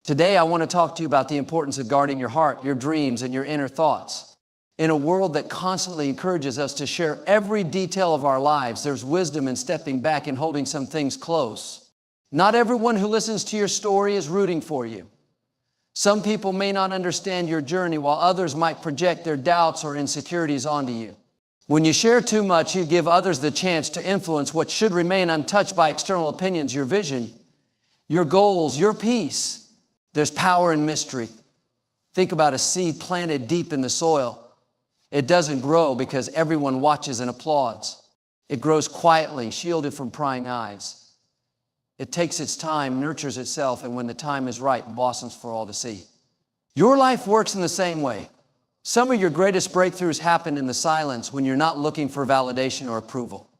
Today, I want to talk to you about the importance of guarding your heart, your dreams, and your inner thoughts. In a world that constantly encourages us to share every detail of our lives, there's wisdom in stepping back and holding some things close. Not everyone who listens to your story is rooting for you. Some people may not understand your journey, while others might project their doubts or insecurities onto you. When you share too much, you give others the chance to influence what should remain untouched by external opinions, your vision, your goals, your peace. There's power in mystery. Think about a seed planted deep in the soil. It doesn't grow because everyone watches and applauds. It grows quietly, shielded from prying eyes. It takes its time, nurtures itself, and when the time is right, blossoms for all to see. Your life works in the same way. Some of your greatest breakthroughs happen in the silence when you're not looking for validation or approval.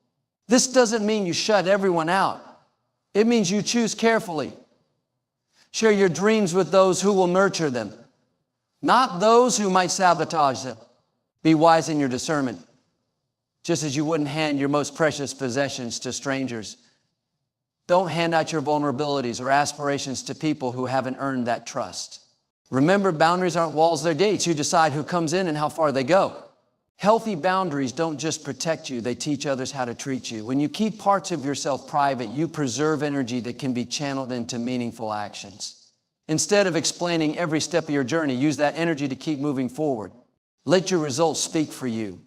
This doesn't mean you shut everyone out. It means you choose carefully. Share your dreams with those who will nurture them, not those who might sabotage them. Be wise in your discernment, just as you wouldn't hand your most precious possessions to strangers. Don't hand out your vulnerabilities or aspirations to people who haven't earned that trust. Remember, boundaries aren't walls, they're gates. You decide who comes in and how far they go. Healthy boundaries don't just protect you, they teach others how to treat you. When you keep parts of yourself private, you preserve energy that can be channeled into meaningful actions. Instead of explaining every step of your journey, use that energy to keep moving forward. Let your results speak for you.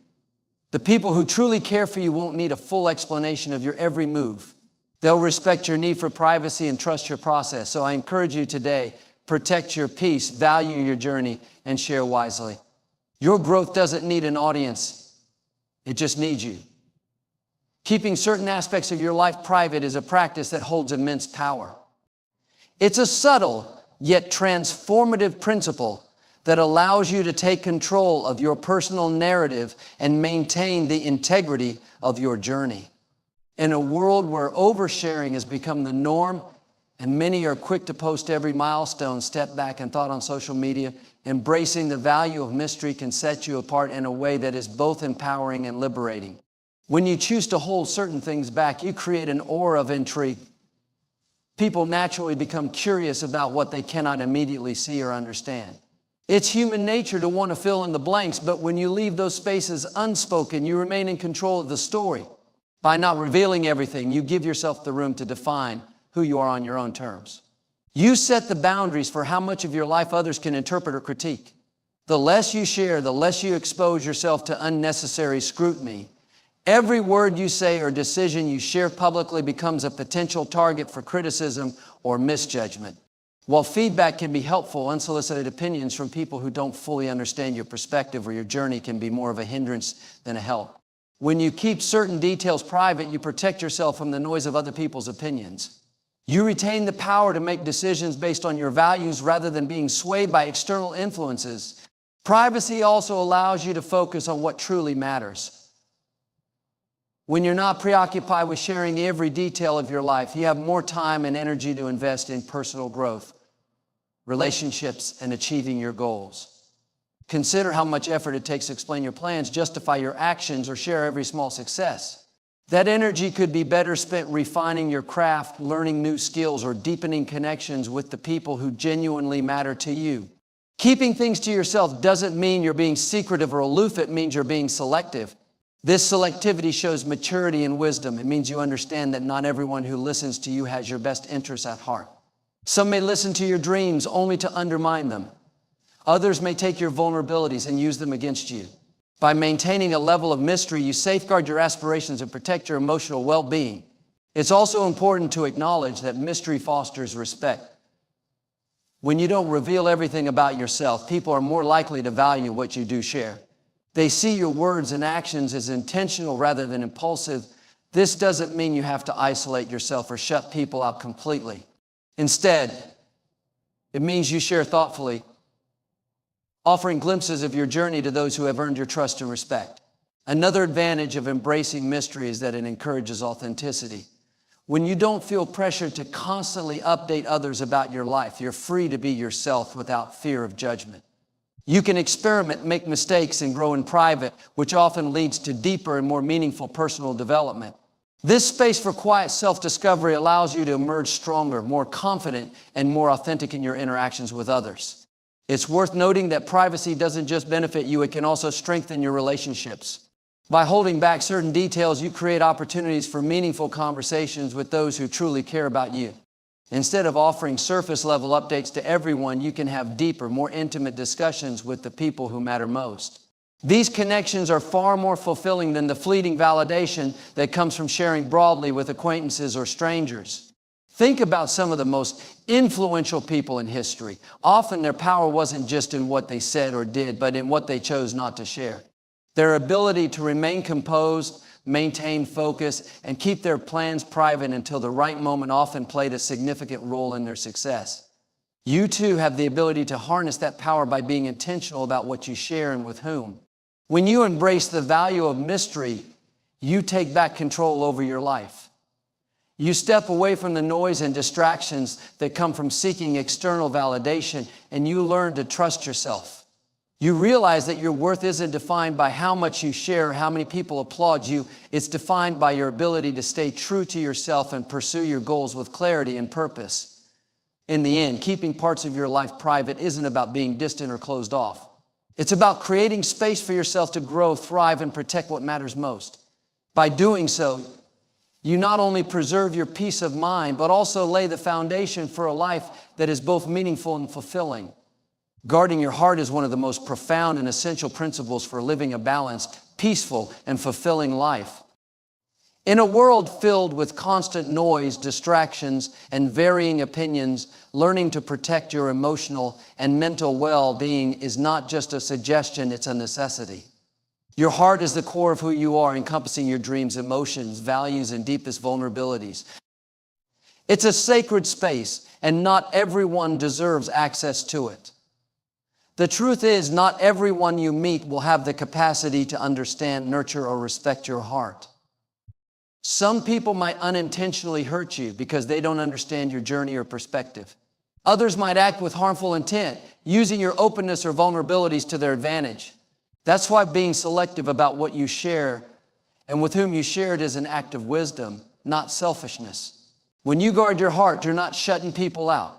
The people who truly care for you won't need a full explanation of your every move. They'll respect your need for privacy and trust your process. So I encourage you today, protect your peace, value your journey, and share wisely. Your growth doesn't need an audience. It just needs you. Keeping certain aspects of your life private is a practice that holds immense power. It's a subtle yet transformative principle that allows you to take control of your personal narrative and maintain the integrity of your journey. In a world where oversharing has become the norm, and many are quick to post every milestone, step back and thought on social media, embracing the value of mystery can set you apart in a way that is both empowering and liberating. When you choose to hold certain things back, you create an aura of intrigue. People naturally become curious about what they cannot immediately see or understand. It's human nature to want to fill in the blanks, but when you leave those spaces unspoken, you remain in control of the story. By not revealing everything, you give yourself the room to define who you are on your own terms. You set the boundaries for how much of your life others can interpret or critique. The less you share, the less you expose yourself to unnecessary scrutiny. Every word you say or decision you share publicly becomes a potential target for criticism or misjudgment. While feedback can be helpful, unsolicited opinions from people who don't fully understand your perspective or your journey can be more of a hindrance than a help. When you keep certain details private, you protect yourself from the noise of other people's opinions. You retain the power to make decisions based on your values rather than being swayed by external influences. Privacy also allows you to focus on what truly matters. When you're not preoccupied with sharing every detail of your life, you have more time and energy to invest in personal growth, relationships, and achieving your goals. Consider how much effort it takes to explain your plans, justify your actions, or share every small success. That energy could be better spent refining your craft, learning new skills, or deepening connections with the people who genuinely matter to you. Keeping things to yourself doesn't mean you're being secretive or aloof. It means you're being selective. This selectivity shows maturity and wisdom. It means you understand that not everyone who listens to you has your best interests at heart. Some may listen to your dreams only to undermine them. Others may take your vulnerabilities and use them against you. By maintaining a level of mystery, you safeguard your aspirations and protect your emotional well-being. It's also important to acknowledge that mystery fosters respect. When you don't reveal everything about yourself, people are more likely to value what you do share. They see your words and actions as intentional rather than impulsive. This doesn't mean you have to isolate yourself or shut people out completely. Instead, it means you share thoughtfully, offering glimpses of your journey to those who have earned your trust and respect. Another advantage of embracing mystery is that it encourages authenticity. When you don't feel pressured to constantly update others about your life, you're free to be yourself without fear of judgment. You can experiment, make mistakes, and grow in private, which often leads to deeper and more meaningful personal development. This space for quiet self-discovery allows you to emerge stronger, more confident, and more authentic in your interactions with others. It's worth noting that privacy doesn't just benefit you, it can also strengthen your relationships. By holding back certain details, you create opportunities for meaningful conversations with those who truly care about you. Instead of offering surface-level updates to everyone, you can have deeper, more intimate discussions with the people who matter most. These connections are far more fulfilling than the fleeting validation that comes from sharing broadly with acquaintances or strangers. Think about some of the most influential people in history. Often their power wasn't just in what they said or did, but in what they chose not to share. Their ability to remain composed, maintain focus, and keep their plans private until the right moment often played a significant role in their success. You too have the ability to harness that power by being intentional about what you share and with whom. When you embrace the value of mystery, you take back control over your life. You step away from the noise and distractions that come from seeking external validation, and you learn to trust yourself. You realize that your worth isn't defined by how much you share, how many people applaud you. It's defined by your ability to stay true to yourself and pursue your goals with clarity and purpose. In the end, keeping parts of your life private isn't about being distant or closed off. It's about creating space for yourself to grow, thrive, and protect what matters most. By doing so, you not only preserve your peace of mind, but also lay the foundation for a life that is both meaningful and fulfilling. Guarding your heart is one of the most profound and essential principles for living a balanced, peaceful, and fulfilling life. In a world filled with constant noise, distractions, and varying opinions, learning to protect your emotional and mental well-being is not just a suggestion, it's a necessity. Your heart is the core of who you are, encompassing your dreams, emotions, values, and deepest vulnerabilities. It's a sacred space, and not everyone deserves access to it. The truth is, not everyone you meet will have the capacity to understand, nurture, or respect your heart. Some people might unintentionally hurt you because they don't understand your journey or perspective. Others might act with harmful intent, using your openness or vulnerabilities to their advantage. That's why being selective about what you share and with whom you share it is an act of wisdom, not selfishness. When you guard your heart, you're not shutting people out.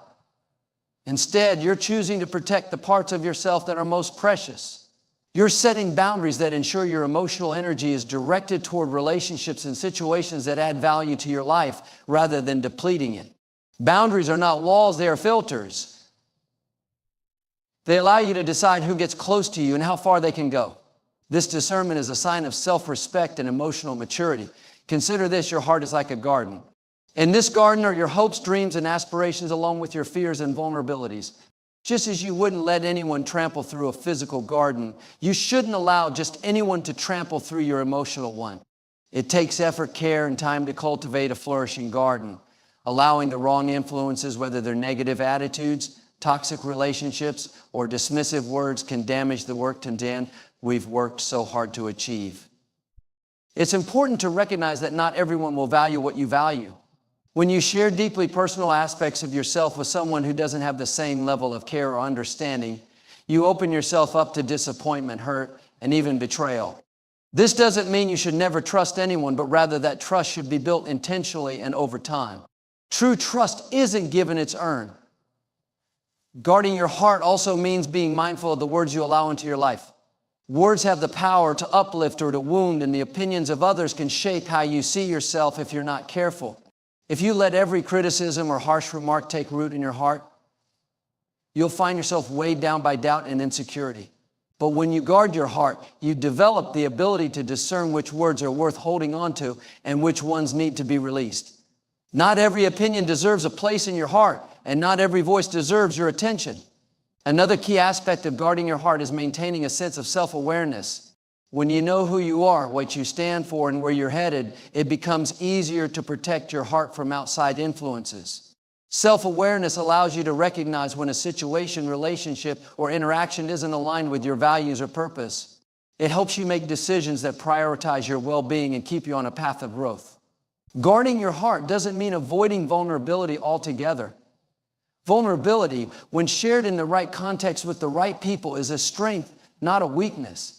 Instead, you're choosing to protect the parts of yourself that are most precious. You're setting boundaries that ensure your emotional energy is directed toward relationships and situations that add value to your life rather than depleting it. Boundaries are not walls, they are filters. They allow you to decide who gets close to you and how far they can go. This discernment is a sign of self-respect and emotional maturity. Consider this: your heart is like a garden. In this garden are your hopes, dreams, and aspirations, along with your fears and vulnerabilities. Just as you wouldn't let anyone trample through a physical garden, you shouldn't allow just anyone to trample through your emotional one. It takes effort, care, and time to cultivate a flourishing garden. Allowing the wrong influences, whether they're negative attitudes, toxic relationships, or dismissive words, can damage the work we've worked so hard to achieve. It's important to recognize that not everyone will value what you value. When you share deeply personal aspects of yourself with someone who doesn't have the same level of care or understanding, you open yourself up to disappointment, hurt, and even betrayal. This doesn't mean you should never trust anyone, but rather that trust should be built intentionally and over time. True trust isn't given, it's earned. Guarding your heart also means being mindful of the words you allow into your life. Words have the power to uplift or to wound, and the opinions of others can shape how you see yourself if you're not careful. If you let every criticism or harsh remark take root in your heart, you'll find yourself weighed down by doubt and insecurity. But when you guard your heart, you develop the ability to discern which words are worth holding on to and which ones need to be released. Not every opinion deserves a place in your heart, and not every voice deserves your attention. Another key aspect of guarding your heart is maintaining a sense of self-awareness. When you know who you are, what you stand for, and where you're headed, it becomes easier to protect your heart from outside influences. Self-awareness allows you to recognize when a situation, relationship, or interaction isn't aligned with your values or purpose. It helps you make decisions that prioritize your well-being and keep you on a path of growth. Guarding your heart doesn't mean avoiding vulnerability altogether. Vulnerability, when shared in the right context with the right people, is a strength, not a weakness.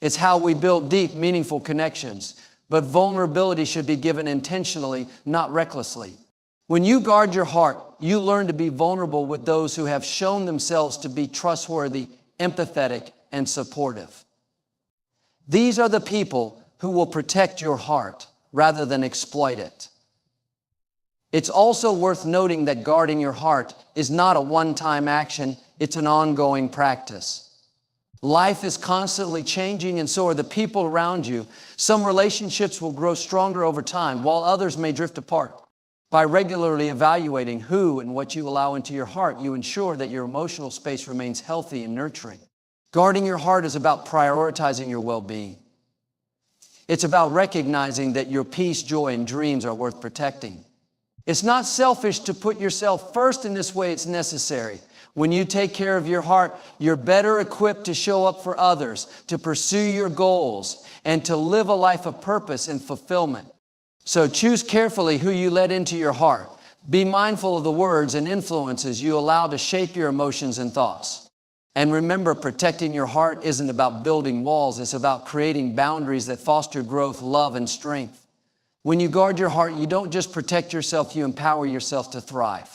It's how we build deep, meaningful connections. but vulnerability should be given intentionally, not recklessly. When you guard your heart, you learn to be vulnerable with those who have shown themselves to be trustworthy, empathetic, and supportive. These are the people who will protect your heart rather than exploit it. It's also worth noting that guarding your heart is not a one-time action, it's an ongoing practice. Life is constantly changing, and so are the people around you. Some relationships will grow stronger over time, while others may drift apart. By regularly evaluating who and what you allow into your heart, you ensure that your emotional space remains healthy and nurturing. Guarding your heart is about prioritizing your well-being. It's about recognizing that your peace, joy, and dreams are worth protecting. It's not selfish to put yourself first. In this way, it's necessary. When you take care of your heart, you're better equipped to show up for others, to pursue your goals, and to live a life of purpose and fulfillment. So choose carefully who you let into your heart. Be mindful of the words and influences you allow to shape your emotions and thoughts. And remember, protecting your heart isn't about building walls. It's about creating boundaries that foster growth, love, and strength. When you guard your heart, you don't just protect yourself, you empower yourself to thrive.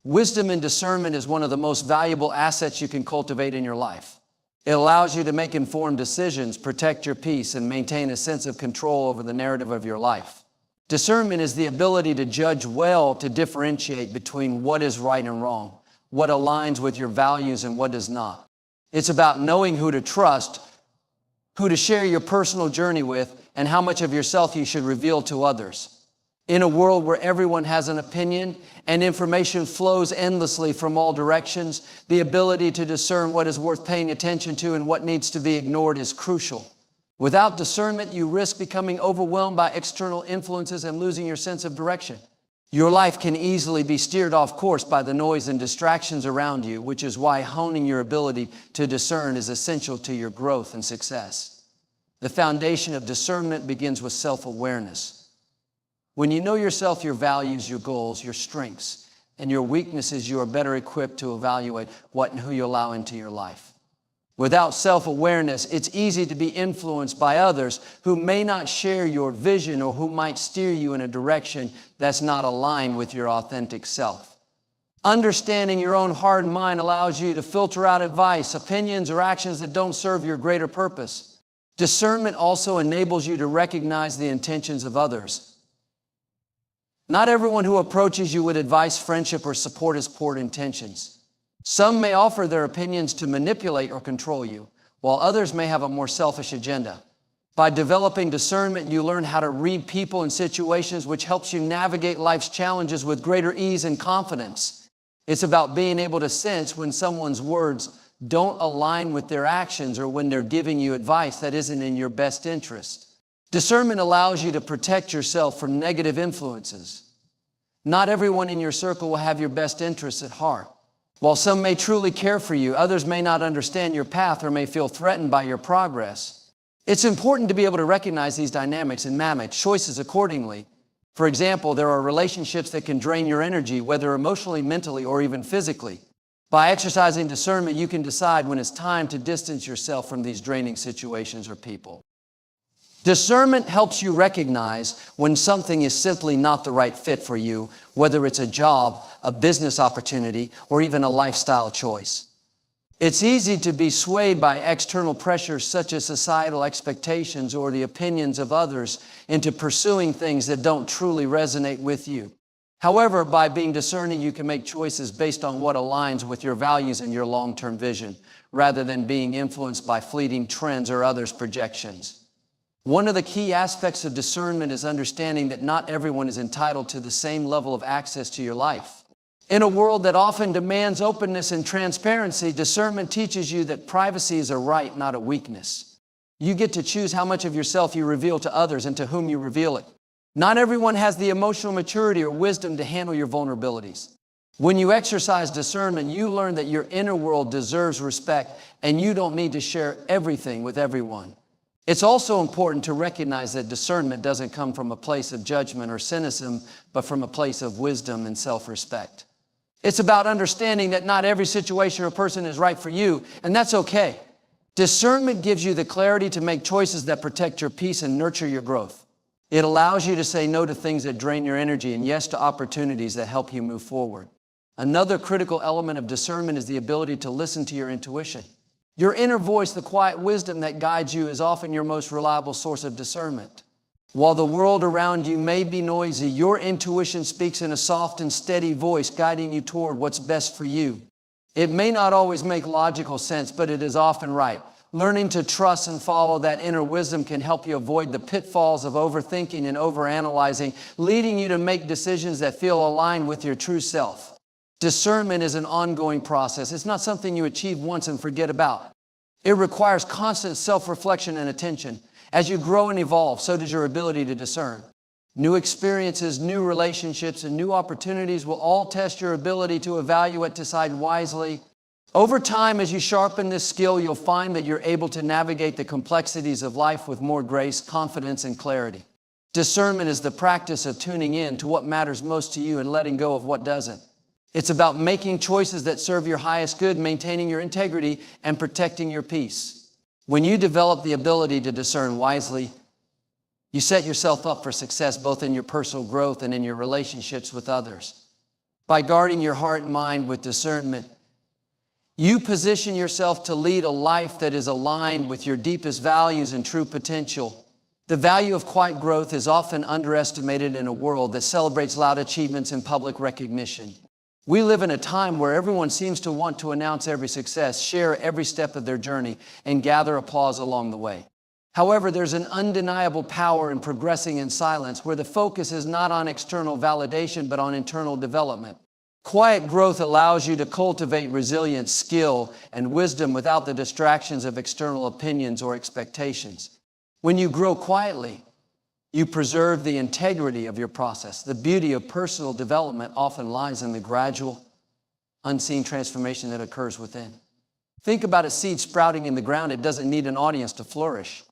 Wisdom and discernment is one of the most valuable assets you can cultivate in your life. It allows you to make informed decisions, protect your peace, and maintain a sense of control over the narrative of your life. Discernment is the ability to judge well, to differentiate between what is right and wrong, what aligns with your values and what does not. It's about knowing who to trust, who to share your personal journey with, and how much of yourself you should reveal to others. In a world where everyone has an opinion and information flows endlessly from all directions, the ability to discern what is worth paying attention to and what needs to be ignored is crucial. Without discernment, you risk becoming overwhelmed by external influences and losing your sense of direction. Your life can easily be steered off course by the noise and distractions around you, which is why honing your ability to discern is essential to your growth and success. The foundation of discernment begins with self-awareness. When you know yourself, your values, your goals, your strengths, and your weaknesses, you are better equipped to evaluate what and who you allow into your life. Without self-awareness, it's easy to be influenced by others who may not share your vision or who might steer you in a direction that's not aligned with your authentic self. Understanding your own heart and mind allows you to filter out advice, opinions, or actions that don't serve your greater purpose. Discernment also enables you to recognize the intentions of others. Not everyone who approaches you with advice, friendship, or support has poor intentions. Some may offer their opinions to manipulate or control you, while others may have a more selfish agenda. By developing discernment, you learn how to read people and situations, which helps you navigate life's challenges with greater ease and confidence. It's about being able to sense when someone's words don't align with their actions or when they're giving you advice that isn't in your best interest. Discernment allows you to protect yourself from negative influences. Not everyone in your circle will have your best interests at heart. While some may truly care for you, others may not understand your path or may feel threatened by your progress. It's important to be able to recognize these dynamics and manage choices accordingly. For example, there are relationships that can drain your energy, whether emotionally, mentally, or even physically. By exercising discernment, you can decide when it's time to distance yourself from these draining situations or people. Discernment helps you recognize when something is simply not the right fit for you, whether it's a job, a business opportunity, or even a lifestyle choice. It's easy to be swayed by external pressures such as societal expectations or the opinions of others into pursuing things that don't truly resonate with you. However, by being discerning, you can make choices based on what aligns with your values and your long-term vision, rather than being influenced by fleeting trends or others' projections. One of the key aspects of discernment is understanding that not everyone is entitled to the same level of access to your life. In a world that often demands openness and transparency, discernment teaches you that privacy is a right, not a weakness. You get to choose how much of yourself you reveal to others and to whom you reveal it. Not everyone has the emotional maturity or wisdom to handle your vulnerabilities. When you exercise discernment, you learn that your inner world deserves respect and you don't need to share everything with everyone. It's also important to recognize that discernment doesn't come from a place of judgment or cynicism, but from a place of wisdom and self-respect. It's about understanding that not every situation or person is right for you, and that's okay. Discernment gives you the clarity to make choices that protect your peace and nurture your growth. It allows you to say no to things that drain your energy and yes to opportunities that help you move forward. Another critical element of discernment is the ability to listen to your intuition. Your inner voice, the quiet wisdom that guides you, is often your most reliable source of discernment. While the world around you may be noisy, your intuition speaks in a soft and steady voice, guiding you toward what's best for you. It may not always make logical sense, but it is often right. Learning to trust and follow that inner wisdom can help you avoid the pitfalls of overthinking and overanalyzing, leading you to make decisions that feel aligned with your true self. Discernment is an ongoing process. It's not something you achieve once and forget about. It requires constant self-reflection and attention. As you grow and evolve, so does your ability to discern. New experiences, new relationships, and new opportunities will all test your ability to evaluate, decide wisely. Over time, as you sharpen this skill, you'll find that you're able to navigate the complexities of life with more grace, confidence, and clarity. Discernment is the practice of tuning in to what matters most to you and letting go of what doesn't. It's about making choices that serve your highest good, maintaining your integrity, and protecting your peace. When you develop the ability to discern wisely, you set yourself up for success both in your personal growth and in your relationships with others. By guarding your heart and mind with discernment, you position yourself to lead a life that is aligned with your deepest values and true potential. The value of quiet growth is often underestimated in a world that celebrates loud achievements and public recognition. We live in a time where everyone seems to want to announce every success, share every step of their journey, and gather applause along the way. However, there's an undeniable power in progressing in silence, where the focus is not on external validation, but on internal development. Quiet growth allows you to cultivate resilience, skill, and wisdom without the distractions of external opinions or expectations. When you grow quietly, you preserve the integrity of your process. The beauty of personal development often lies in the gradual, unseen transformation that occurs within. Think about a seed sprouting in the ground. It doesn't need an audience to flourish.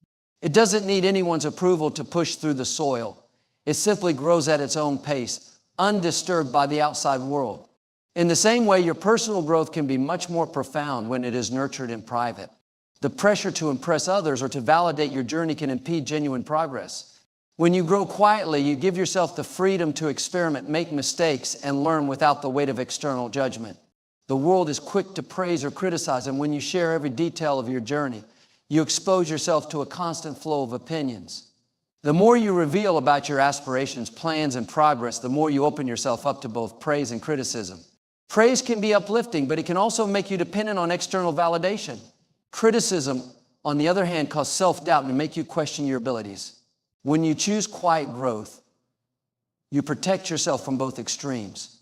It doesn't need anyone's approval to push through the soil. It simply grows at its own pace, undisturbed by the outside world. In the same way, your personal growth can be much more profound when it is nurtured in private. The pressure to impress others or to validate your journey can impede genuine progress. When you grow quietly, you give yourself the freedom to experiment, make mistakes, and learn without the weight of external judgment. The world is quick to praise or criticize, and when you share every detail of your journey, you expose yourself to a constant flow of opinions. The more you reveal about your aspirations, plans, and progress, the more you open yourself up to both praise and criticism. Praise can be uplifting, but it can also make you dependent on external validation. Criticism, on the other hand, causes self-doubt and make you question your abilities. When you choose quiet growth, you protect yourself from both extremes.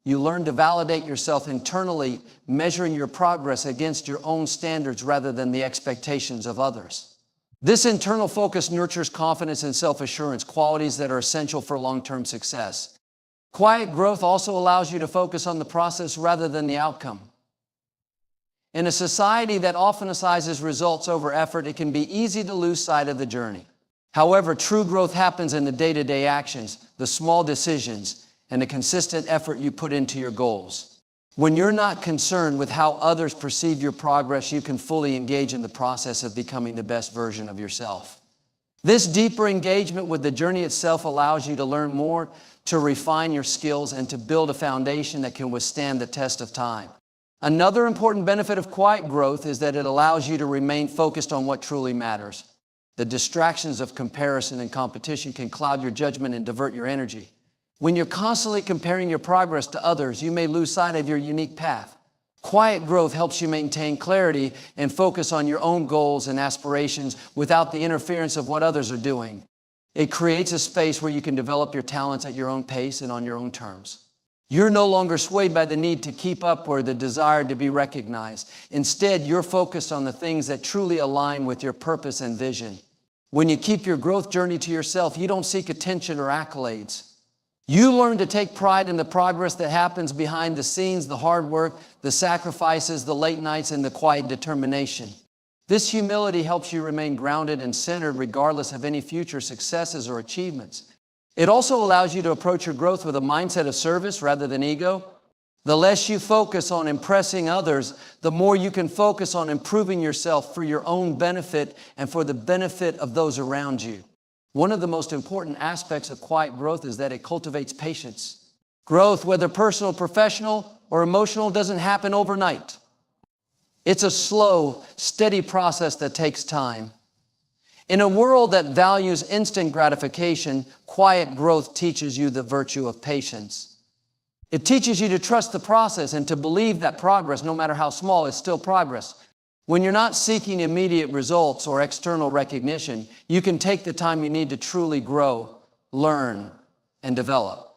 You learn to validate yourself internally, measuring your progress against your own standards rather than the expectations of others. This internal focus nurtures confidence and self-assurance, qualities that are essential for long-term success. Quiet growth also allows you to focus on the process rather than the outcome. In a society that often emphasizes results over effort, it can be easy to lose sight of the journey. However, true growth happens in the day-to-day actions, the small decisions, and the consistent effort you put into your goals. When you're not concerned with how others perceive your progress, you can fully engage in the process of becoming the best version of yourself. This deeper engagement with the journey itself allows you to learn more, to refine your skills, and to build a foundation that can withstand the test of time. Another important benefit of quiet growth is that it allows you to remain focused on what truly matters. The distractions of comparison and competition can cloud your judgment and divert your energy. When you're constantly comparing your progress to others, you may lose sight of your unique path. Quiet growth helps you maintain clarity and focus on your own goals and aspirations without the interference of what others are doing. It creates a space where you can develop your talents at your own pace and on your own terms. You're no longer swayed by the need to keep up or the desire to be recognized. Instead, you're focused on the things that truly align with your purpose and vision. When you keep your growth journey to yourself, you don't seek attention or accolades. You learn to take pride in the progress that happens behind the scenes, the hard work, the sacrifices, the late nights, and the quiet determination. This humility helps you remain grounded and centered regardless of any future successes or achievements. It also allows you to approach your growth with a mindset of service rather than ego. The less you focus on impressing others, the more you can focus on improving yourself for your own benefit and for the benefit of those around you. One of the most important aspects of quiet growth is that it cultivates patience. Growth, whether personal, professional, or emotional, doesn't happen overnight. It's a slow, steady process that takes time. In a world that values instant gratification, quiet growth teaches you the virtue of patience. It teaches you to trust the process and to believe that progress, no matter how small, is still progress. When you're not seeking immediate results or external recognition, you can take the time you need to truly grow, learn, and develop.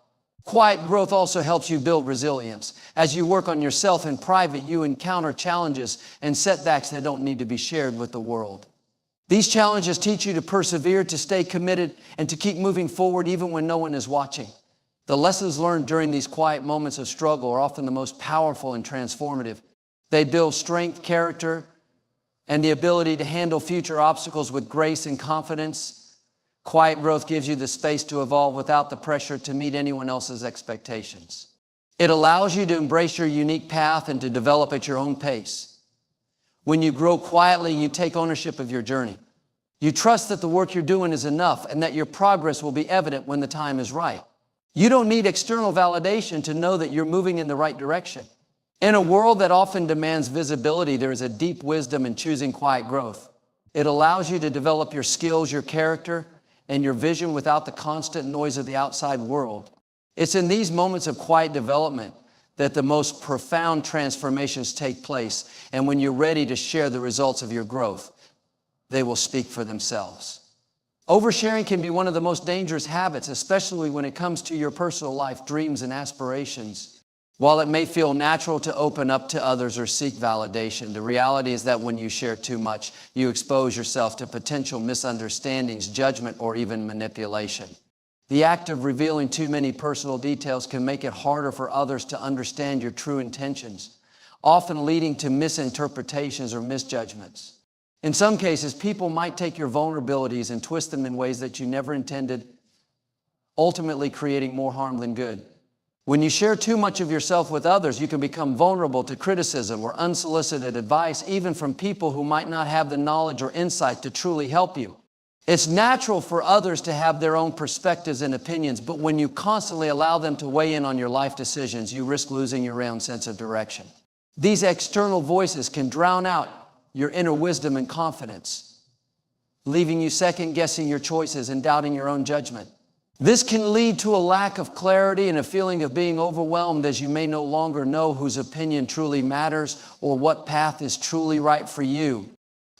Quiet growth also helps you build resilience. As you work on yourself in private, you encounter challenges and setbacks that don't need to be shared with the world. These challenges teach you to persevere, to stay committed, and to keep moving forward even when no one is watching. The lessons learned during these quiet moments of struggle are often the most powerful and transformative. They build strength, character, and the ability to handle future obstacles with grace and confidence. Quiet growth gives you the space to evolve without the pressure to meet anyone else's expectations. It allows you to embrace your unique path and to develop at your own pace. When you grow quietly, you take ownership of your journey. You trust that the work you're doing is enough and that your progress will be evident when the time is right. You don't need external validation to know that you're moving in the right direction. In a world that often demands visibility, there is a deep wisdom in choosing quiet growth. It allows you to develop your skills, your character, and your vision without the constant noise of the outside world. It's in these moments of quiet development that the most profound transformations take place. And when you're ready to share the results of your growth, they will speak for themselves. Oversharing can be one of the most dangerous habits, especially when it comes to your personal life, dreams, and aspirations. While it may feel natural to open up to others or seek validation, the reality is that when you share too much, you expose yourself to potential misunderstandings, judgment, or even manipulation. The act of revealing too many personal details can make it harder for others to understand your true intentions, often leading to misinterpretations or misjudgments. In some cases, people might take your vulnerabilities and twist them in ways that you never intended, ultimately creating more harm than good. When you share too much of yourself with others, you can become vulnerable to criticism or unsolicited advice, even from people who might not have the knowledge or insight to truly help you. It's natural for others to have their own perspectives and opinions, but when you constantly allow them to weigh in on your life decisions, you risk losing your own sense of direction. These external voices can drown out your inner wisdom and confidence, leaving you second-guessing your choices and doubting your own judgment. This can lead to a lack of clarity and a feeling of being overwhelmed, as you may no longer know whose opinion truly matters or what path is truly right for you.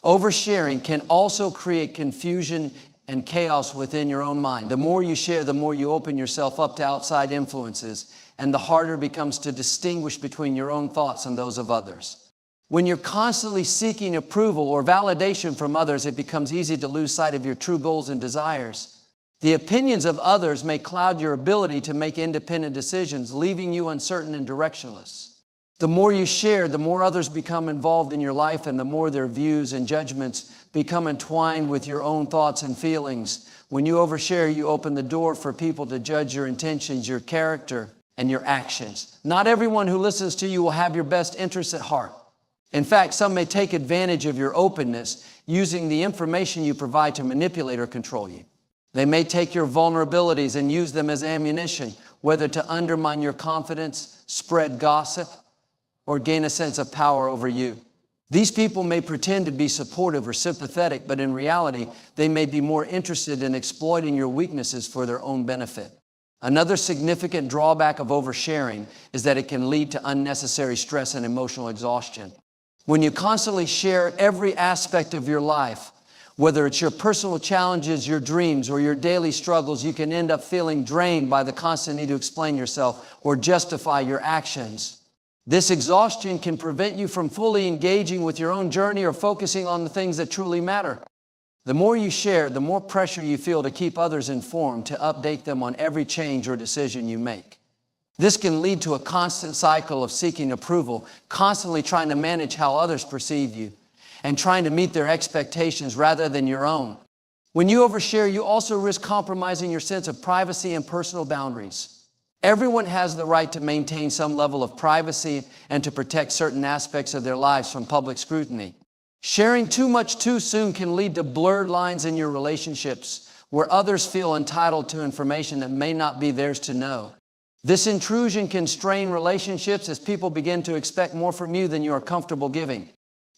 Oversharing can also create confusion and chaos within your own mind. The more you share, the more you open yourself up to outside influences, and the harder it becomes to distinguish between your own thoughts and those of others. When you're constantly seeking approval or validation from others, it becomes easy to lose sight of your true goals and desires. The opinions of others may cloud your ability to make independent decisions, leaving you uncertain and directionless. The more you share, the more others become involved in your life, and the more their views and judgments become entwined with your own thoughts and feelings. When you overshare, you open the door for people to judge your intentions, your character, and your actions. Not everyone who listens to you will have your best interests at heart. In fact, some may take advantage of your openness, using the information you provide to manipulate or control you. They may take your vulnerabilities and use them as ammunition, whether to undermine your confidence, spread gossip, or gain a sense of power over you. These people may pretend to be supportive or sympathetic, but in reality, they may be more interested in exploiting your weaknesses for their own benefit. Another significant drawback of oversharing is that it can lead to unnecessary stress and emotional exhaustion. When you constantly share every aspect of your life, whether it's your personal challenges, your dreams, or your daily struggles, you can end up feeling drained by the constant need to explain yourself or justify your actions. This exhaustion can prevent you from fully engaging with your own journey or focusing on the things that truly matter. The more you share, the more pressure you feel to keep others informed, to update them on every change or decision you make. This can lead to a constant cycle of seeking approval, constantly trying to manage how others perceive you, and trying to meet their expectations rather than your own. When you overshare, you also risk compromising your sense of privacy and personal boundaries. Everyone has the right to maintain some level of privacy and to protect certain aspects of their lives from public scrutiny. Sharing too much too soon can lead to blurred lines in your relationships, where others feel entitled to information that may not be theirs to know. This intrusion can strain relationships as people begin to expect more from you than you are comfortable giving.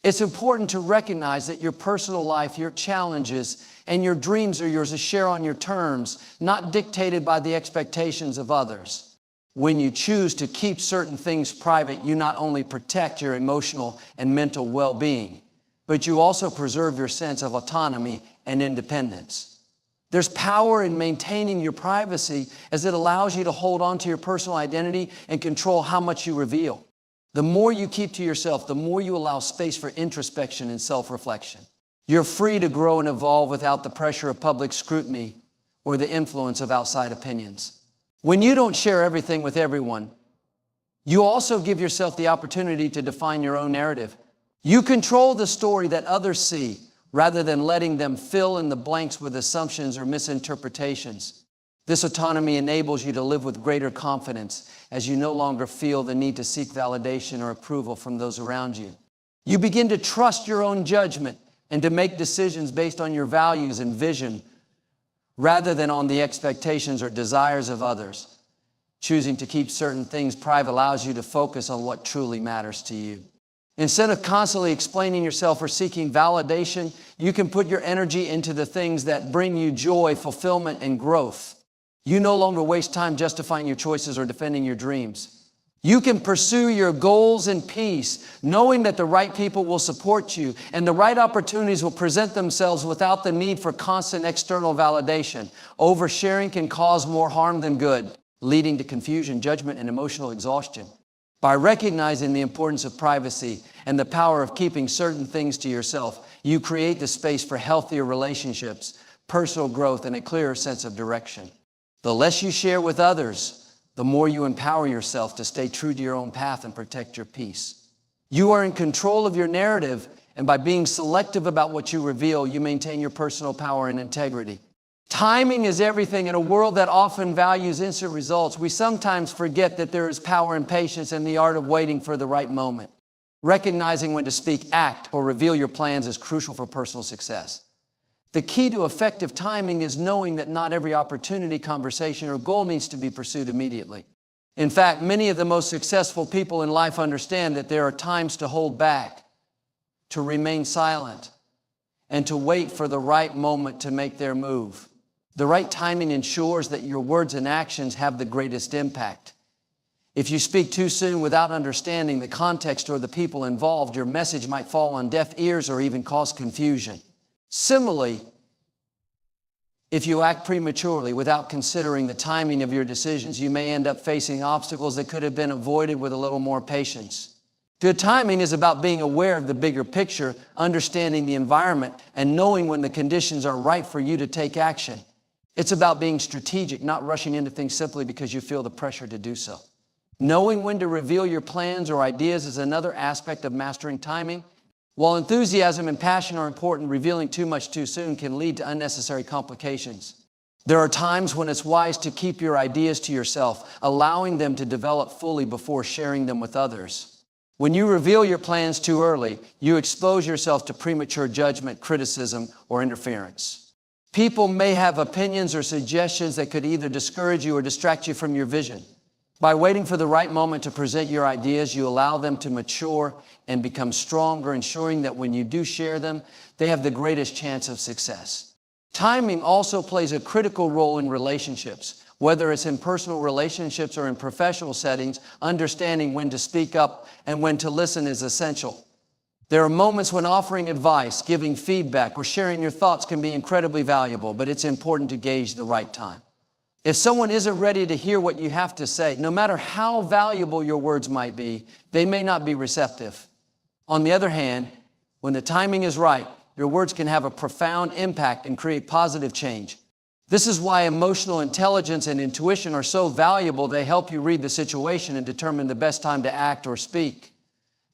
It's important to recognize that your personal life, your challenges, and your dreams are yours to share on your terms, not dictated by the expectations of others. When you choose to keep certain things private, you not only protect your emotional and mental well-being, but you also preserve your sense of autonomy and independence. There's power in maintaining your privacy as it allows you to hold on to your personal identity and control how much you reveal. The more you keep to yourself, the more you allow space for introspection and self-reflection. You're free to grow and evolve without the pressure of public scrutiny or the influence of outside opinions. When you don't share everything with everyone, you also give yourself the opportunity to define your own narrative. You control the story that others see rather than letting them fill in the blanks with assumptions or misinterpretations. This autonomy enables you to live with greater confidence as you no longer feel the need to seek validation or approval from those around you. You begin to trust your own judgment and to make decisions based on your values and vision rather than on the expectations or desires of others. Choosing to keep certain things private allows you to focus on what truly matters to you. Instead of constantly explaining yourself or seeking validation, you can put your energy into the things that bring you joy, fulfillment, and growth. You no longer waste time justifying your choices or defending your dreams. You can pursue your goals in peace, knowing that the right people will support you and the right opportunities will present themselves without the need for constant external validation. Oversharing can cause more harm than good, leading to confusion, judgment, and emotional exhaustion. By recognizing the importance of privacy and the power of keeping certain things to yourself, you create the space for healthier relationships, personal growth, and a clearer sense of direction. The less you share with others, the more you empower yourself to stay true to your own path and protect your peace. You are in control of your narrative, and by being selective about what you reveal, you maintain your personal power and integrity. Timing is everything. In a world that often values instant results, we sometimes forget that there is power in patience and the art of waiting for the right moment. Recognizing when to speak, act, or reveal your plans is crucial for personal success. The key to effective timing is knowing that not every opportunity, conversation, or goal needs to be pursued immediately. In fact, many of the most successful people in life understand that there are times to hold back, to remain silent, and to wait for the right moment to make their move. The right timing ensures that your words and actions have the greatest impact. If you speak too soon without understanding the context or the people involved, your message might fall on deaf ears or even cause confusion. Similarly, if you act prematurely without considering the timing of your decisions, you may end up facing obstacles that could have been avoided with a little more patience. Good timing is about being aware of the bigger picture, understanding the environment, and knowing when the conditions are right for you to take action. It's about being strategic, not rushing into things simply because you feel the pressure to do so. Knowing when to reveal your plans or ideas is another aspect of mastering timing. While enthusiasm and passion are important, revealing too much too soon can lead to unnecessary complications. There are times when it's wise to keep your ideas to yourself, allowing them to develop fully before sharing them with others. When you reveal your plans too early, you expose yourself to premature judgment, criticism, or interference. People may have opinions or suggestions that could either discourage you or distract you from your vision. By waiting for the right moment to present your ideas, you allow them to mature and become stronger, ensuring that when you do share them, they have the greatest chance of success. Timing also plays a critical role in relationships. Whether it's in personal relationships or in professional settings, understanding when to speak up and when to listen is essential. There are moments when offering advice, giving feedback, or sharing your thoughts can be incredibly valuable, but it's important to gauge the right time. If someone isn't ready to hear what you have to say, no matter how valuable your words might be, they may not be receptive. On the other hand, when the timing is right, your words can have a profound impact and create positive change. This is why emotional intelligence and intuition are so valuable. They help you read the situation and determine the best time to act or speak.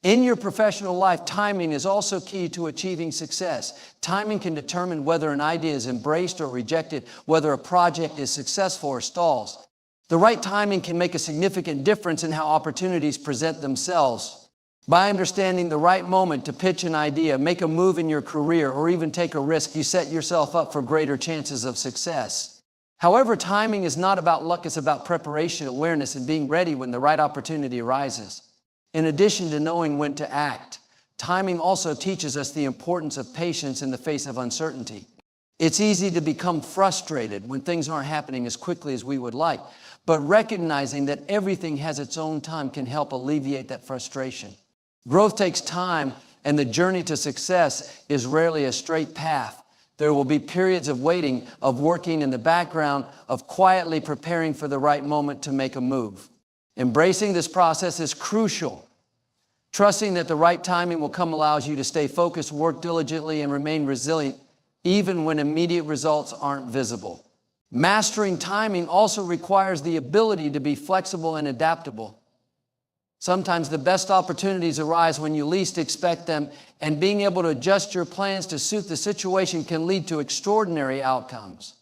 In your professional life, timing is also key to achieving success. Timing can determine whether an idea is embraced or rejected, whether a project is successful or stalls. The right timing can make a significant difference in how opportunities present themselves. By understanding the right moment to pitch an idea, make a move in your career, or even take a risk, you set yourself up for greater chances of success. However, timing is not about luck, it's about preparation, awareness, and being ready when the right opportunity arises. In addition to knowing when to act, timing also teaches us the importance of patience in the face of uncertainty. It's easy to become frustrated when things aren't happening as quickly as we would like, but recognizing that everything has its own time can help alleviate that frustration. Growth takes time, and the journey to success is rarely a straight path. There will be periods of waiting, of working in the background, of quietly preparing for the right moment to make a move. Embracing this process is crucial. Trusting that the right timing will come allows you to stay focused, work diligently, and remain resilient, even when immediate results aren't visible. Mastering timing also requires the ability to be flexible and adaptable. Sometimes the best opportunities arise when you least expect them, and being able to adjust your plans to suit the situation can lead to extraordinary outcomes.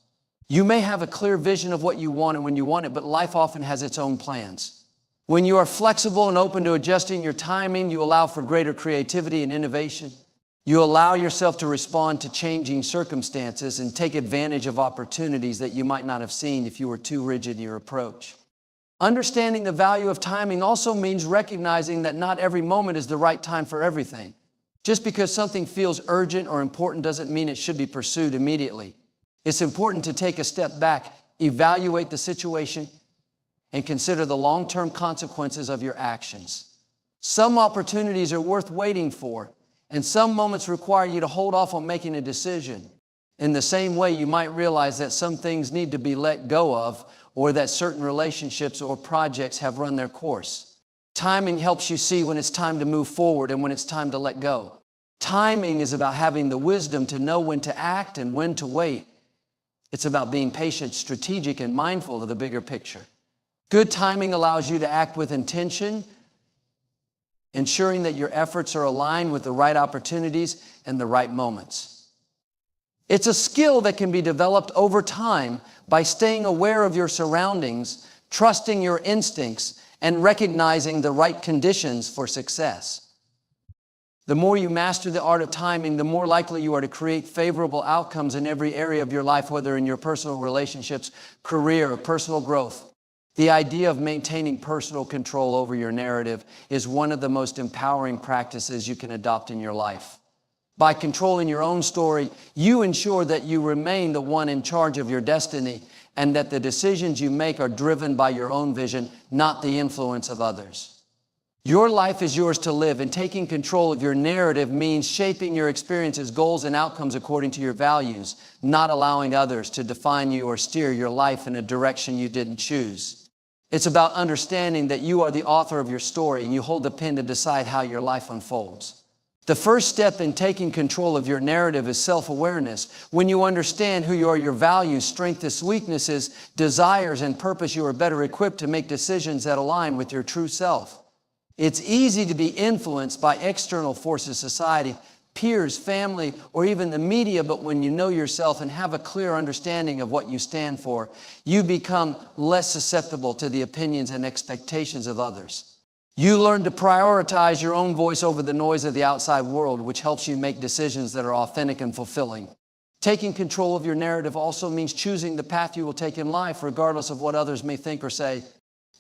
You may have a clear vision of what you want and when you want it, but life often has its own plans. When you are flexible and open to adjusting your timing, you allow for greater creativity and innovation. You allow yourself to respond to changing circumstances and take advantage of opportunities that you might not have seen if you were too rigid in your approach. Understanding the value of timing also means recognizing that not every moment is the right time for everything. Just because something feels urgent or important doesn't mean it should be pursued immediately. It's important to take a step back, evaluate the situation, and consider the long-term consequences of your actions. Some opportunities are worth waiting for, and some moments require you to hold off on making a decision. In the same way, you might realize that some things need to be let go of, or that certain relationships or projects have run their course. Timing helps you see when it's time to move forward and when it's time to let go. Timing is about having the wisdom to know when to act and when to wait. It's about being patient, strategic, and mindful of the bigger picture. Good timing allows you to act with intention, ensuring that your efforts are aligned with the right opportunities and the right moments. It's a skill that can be developed over time by staying aware of your surroundings, trusting your instincts, and recognizing the right conditions for success. The more you master the art of timing, the more likely you are to create favorable outcomes in every area of your life, whether in your personal relationships, career, or personal growth. The idea of maintaining personal control over your narrative is one of the most empowering practices you can adopt in your life. By controlling your own story, you ensure that you remain the one in charge of your destiny and that the decisions you make are driven by your own vision, not the influence of others. Your life is yours to live, and taking control of your narrative means shaping your experiences, goals, and outcomes according to your values, not allowing others to define you or steer your life in a direction you didn't choose. It's about understanding that you are the author of your story and you hold the pen to decide how your life unfolds. The first step in taking control of your narrative is self-awareness. When you understand who you are, your values, strengths, weaknesses, desires, and purpose, you are better equipped to make decisions that align with your true self. It's easy to be influenced by external forces, society, peers, family, or even the media, but when you know yourself and have a clear understanding of what you stand for, you become less susceptible to the opinions and expectations of others. You learn to prioritize your own voice over the noise of the outside world, which helps you make decisions that are authentic and fulfilling. Taking control of your narrative also means choosing the path you will take in life, regardless of what others may think or say.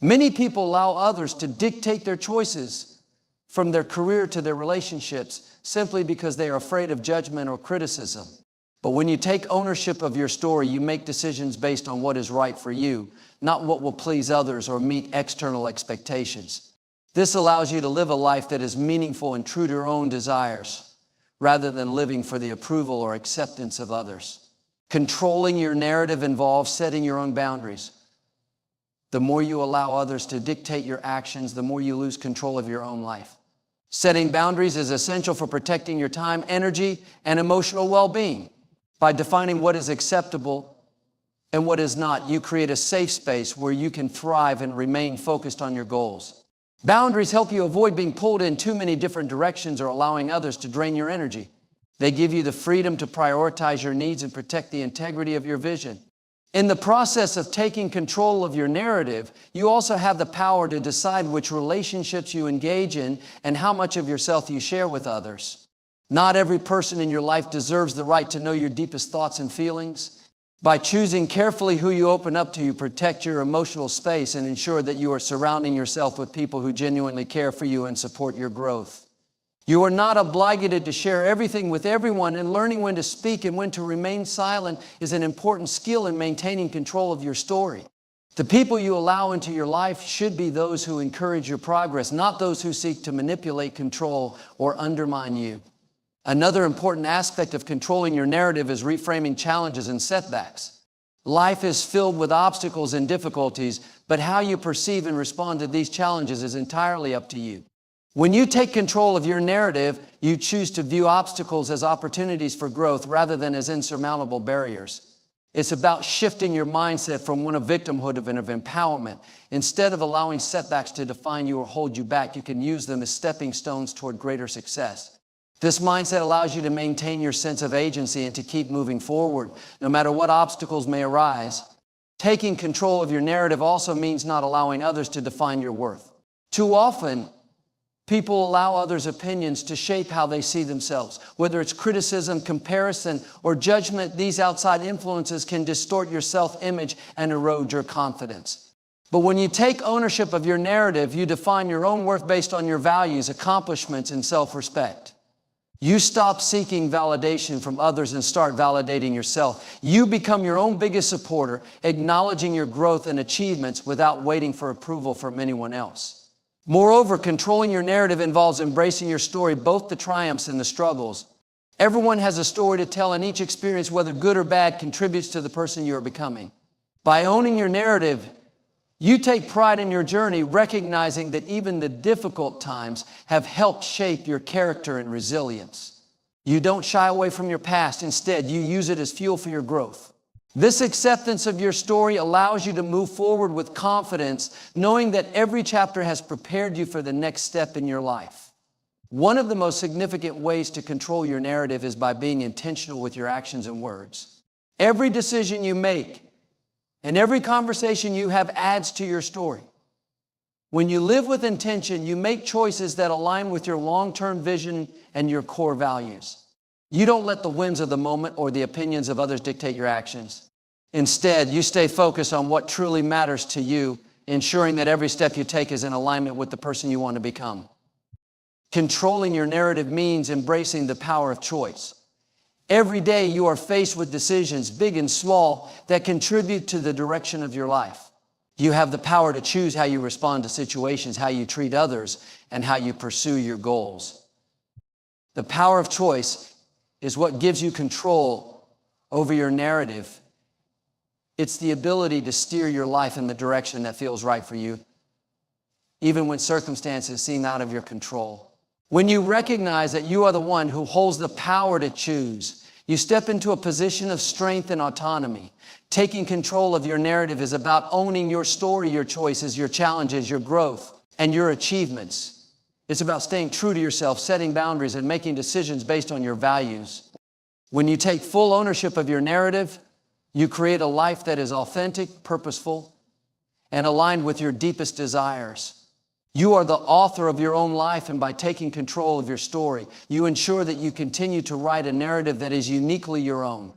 Many people allow others to dictate their choices, from their career to their relationships, simply because they are afraid of judgment or criticism. But when you take ownership of your story, you make decisions based on what is right for you, not what will please others or meet external expectations. This allows you to live a life that is meaningful and true to your own desires, rather than living for the approval or acceptance of others. Controlling your narrative involves setting your own boundaries. The more you allow others to dictate your actions, the more you lose control of your own life. Setting boundaries is essential for protecting your time, energy, and emotional well-being. By defining what is acceptable and what is not, you create a safe space where you can thrive and remain focused on your goals. Boundaries help you avoid being pulled in too many different directions or allowing others to drain your energy. They give you the freedom to prioritize your needs and protect the integrity of your vision. In the process of taking control of your narrative, you also have the power to decide which relationships you engage in and how much of yourself you share with others. Not every person in your life deserves the right to know your deepest thoughts and feelings. By choosing carefully who you open up to, you protect your emotional space and ensure that you are surrounding yourself with people who genuinely care for you and support your growth. You are not obligated to share everything with everyone, and learning when to speak and when to remain silent is an important skill in maintaining control of your story. The people you allow into your life should be those who encourage your progress, not those who seek to manipulate, control, or undermine you. Another important aspect of controlling your narrative is reframing challenges and setbacks. Life is filled with obstacles and difficulties, but how you perceive and respond to these challenges is entirely up to you. When you take control of your narrative, you choose to view obstacles as opportunities for growth rather than as insurmountable barriers. It's about shifting your mindset from one of victimhood and of empowerment. Instead of allowing setbacks to define you or hold you back, you can use them as stepping stones toward greater success. This mindset allows you to maintain your sense of agency and to keep moving forward, no matter what obstacles may arise. Taking control of your narrative also means not allowing others to define your worth. Too often, people allow others' opinions to shape how they see themselves. Whether it's criticism, comparison, or judgment, these outside influences can distort your self-image and erode your confidence. But when you take ownership of your narrative, you define your own worth based on your values, accomplishments, and self-respect. You stop seeking validation from others and start validating yourself. You become your own biggest supporter, acknowledging your growth and achievements without waiting for approval from anyone else. Moreover, controlling your narrative involves embracing your story, both the triumphs and the struggles. Everyone has a story to tell, and each experience, whether good or bad, contributes to the person you are becoming. By owning your narrative, you take pride in your journey, recognizing that even the difficult times have helped shape your character and resilience. You don't shy away from your past. Instead, you use it as fuel for your growth. This acceptance of your story allows you to move forward with confidence, knowing that every chapter has prepared you for the next step in your life. One of the most significant ways to control your narrative is by being intentional with your actions and words. Every decision you make and every conversation you have adds to your story. When you live with intention, you make choices that align with your long-term vision and your core values. You don't let the whims of the moment or the opinions of others dictate your actions. Instead, you stay focused on what truly matters to you, ensuring that every step you take is in alignment with the person you want to become. Controlling your narrative means embracing the power of choice. Every day you are faced with decisions, big and small, that contribute to the direction of your life. You have the power to choose how you respond to situations, how you treat others, and how you pursue your goals. The power of choice is what gives you control over your narrative. It's the ability to steer your life in the direction that feels right for you, even when circumstances seem out of your control. When you recognize that you are the one who holds the power to choose, you step into a position of strength and autonomy. Taking control of your narrative is about owning your story, your choices, your challenges, your growth, and your achievements. It's about staying true to yourself, setting boundaries, and making decisions based on your values. When you take full ownership of your narrative, you create a life that is authentic, purposeful, and aligned with your deepest desires. You are the author of your own life, and by taking control of your story, you ensure that you continue to write a narrative that is uniquely your own.